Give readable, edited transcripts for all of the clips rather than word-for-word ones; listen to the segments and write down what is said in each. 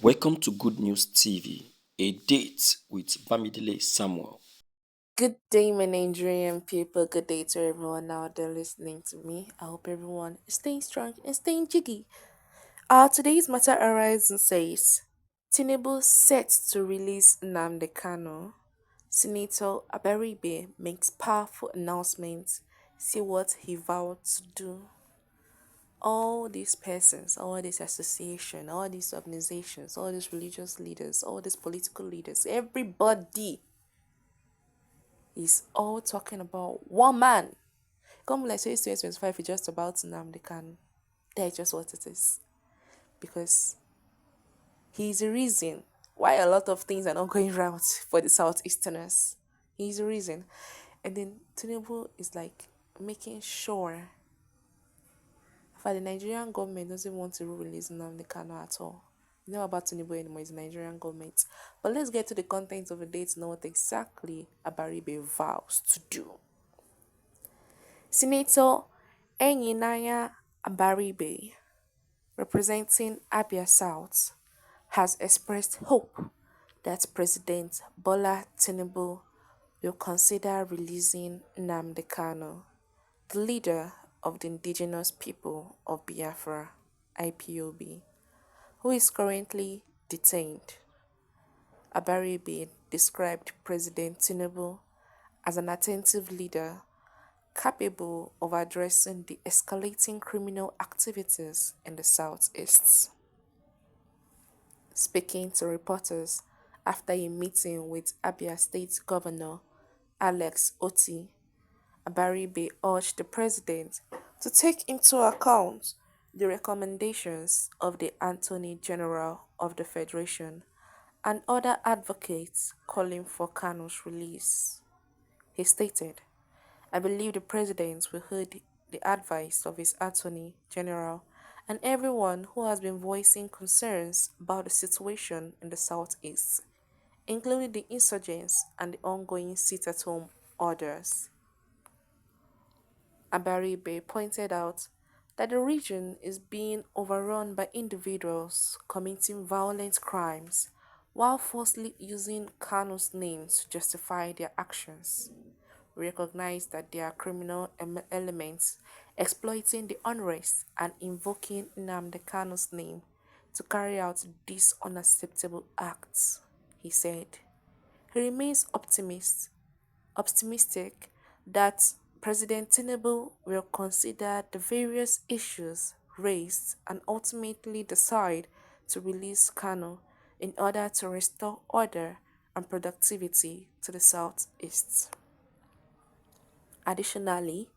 Welcome to Good News TV, a date with Bamidele Samuel. Good day, my Nigerian people. Good day to everyone out there listening to me. I hope everyone is staying strong and staying jiggy. Today's matter arises and says Tinubu set to release Nnamdi Kanu. Senator Abaribe makes powerful announcements. See what he vowed to do. All these persons, all these associations, all these organizations, all these religious leaders, all these political leaders, everybody is all talking about one man. Come like say 2025 is just about Nnamdi Kanu. That's just what it is. Because he's the reason why a lot of things are not going right for the Southeasterners. He's the reason. And then Tinubu is like making sure that the Nigerian government doesn't want to release Nnamdi Kanu at all. It's not about Tinubu anymore, it's the Nigerian government. But let's get to the contents of the date to know what exactly Abaribe vows to do. Senator Enyinaya Abaribe, representing Abia South, has expressed hope that President Bola Tinubu will consider releasing Nnamdi Kanu, the leader of the indigenous people of Biafra (IPOB), who is currently detained. Abaribe described President Tinubu as an attentive leader capable of addressing the escalating criminal activities in the Southeast. Speaking to reporters after a meeting with Abia State Governor Alex Oti, Abaribe urged the president to take into account the recommendations of the Attorney General of the Federation and other advocates calling for Kanu's release. He stated, I believe the President will heed the advice of his Attorney General and everyone who has been voicing concerns about the situation in the Southeast, including the insurgents and the ongoing sit-at-home orders. Abaribe pointed out that the region is being overrun by individuals committing violent crimes while falsely using Kanu's name to justify their actions. We recognize that there are criminal elements exploiting the unrest and invoking Nnamdi Kanu's name to carry out these unacceptable acts, he said. He remains optimistic that President Tinubu will consider the various issues raised and ultimately decide to release Kanu in order to restore order and productivity to the Southeast. Additionally,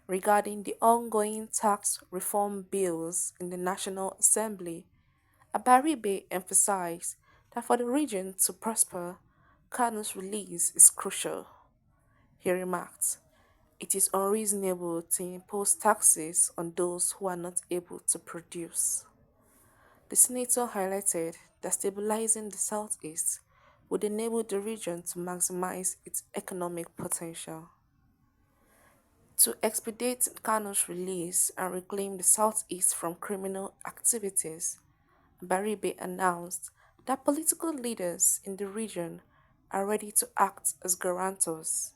regarding the ongoing tax reform bills in the National Assembly, Abaribe emphasized that for the region to prosper, Kanu's release is crucial. He remarked, it is unreasonable to impose taxes on those who are not able to produce. The senator highlighted that stabilizing the Southeast would enable the region to maximize its economic potential. To expedite Kanu's release and reclaim the Southeast from criminal activities, Baribe announced that political leaders in the region are ready to act as guarantors.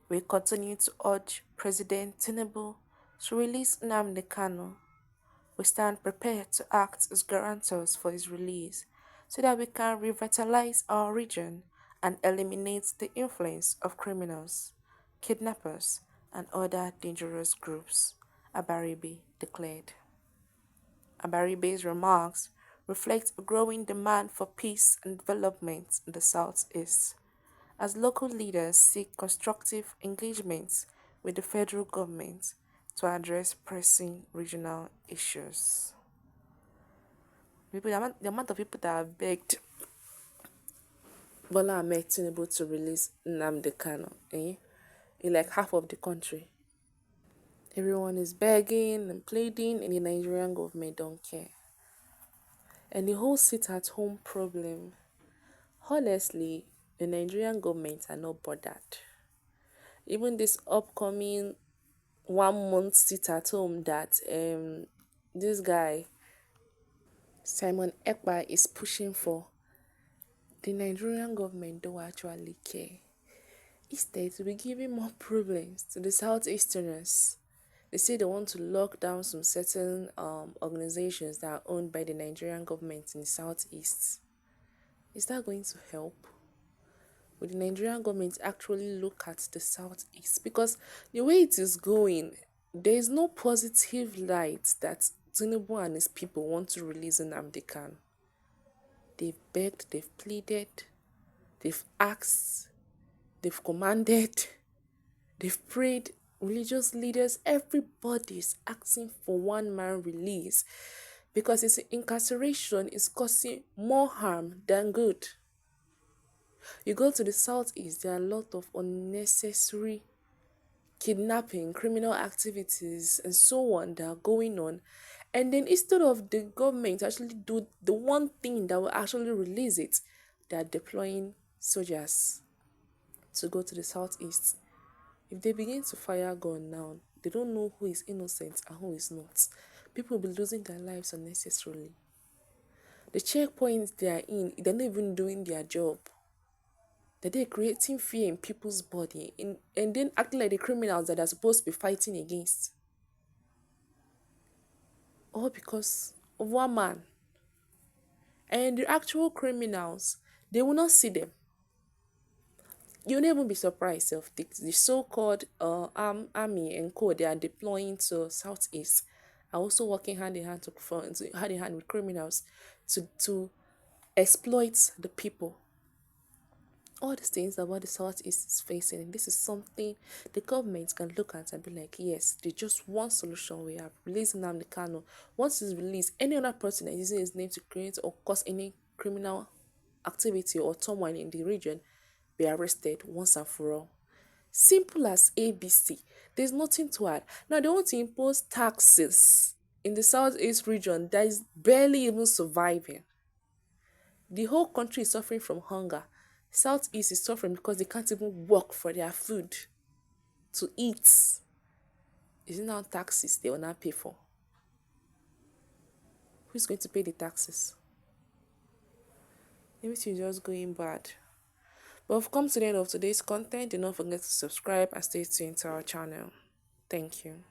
We continue to urge President Tinubu to release Nnamdi Kanu. We stand prepared to act as guarantors for his release so that we can revitalize our region and eliminate the influence of criminals, kidnappers, and other dangerous groups, Abaribe declared. Abaribe's remarks reflect a growing demand for peace and development in the Southeast, as local leaders seek constructive engagements with the federal government to address pressing regional issues. The amount of people that have begged Bola Ahmed Tinubu to release Nnamdi Kanu, in like half of the country. Everyone is begging and pleading, and the Nigerian government don't care. And the whole sit-at-home problem, honestly, the Nigerian government are not bothered. Even this upcoming 1 month sit-at-home that this guy Simon Ekpa is pushing for, the Nigerian government don't actually care. Instead, to be giving more problems to the Southeasterners. They say they want to lock down some certain organizations that are owned by the Nigerian government in the Southeast. Is that going to help? Will the Nigerian government actually look at the Southeast? Because the way it is going, there is no positive light that Tinubu and his people want to release Nnamdi Kanu. They've begged, they've pleaded, they've asked, they've commanded, they've prayed. Religious leaders, everybody is asking for one man release because his incarceration is causing more harm than good. You go to the Southeast, there are a lot of unnecessary kidnapping, criminal activities, and so on that are going on. And then instead of the government actually do the one thing that will actually release it, they are deploying soldiers to go to the Southeast. If they begin to fire gun now, they don't know who is innocent and who is not. People will be losing their lives unnecessarily. The checkpoints they are in, they're not even doing their job. They're creating fear in people's body and then acting like the criminals that they're supposed to be fighting against. All because of one man. And the actual criminals, they will not see them. You'll never be surprised if the so-called army and co they are deploying to Southeast are also working hand in hand hand in hand with criminals to exploit the people. All these things that what the Southeast is facing, and this is something the government can look at and be like, yes, there's just one solution we have. Release Nnamdi Kanu. Once he's released, any other person that is using his name to create or cause any criminal activity or someone in the region be arrested once and for all. Simple as ABC. There's nothing to add. Now they want to impose taxes in the Southeast region that is barely even surviving. The whole country is suffering from hunger. Southeast is suffering because they can't even work for their food to eat. Is it now taxes they will not pay for? Who's going to pay the taxes? Everything is just going bad. But we've come to the end of today's content. Do not forget to subscribe and stay tuned to our channel. Thank you.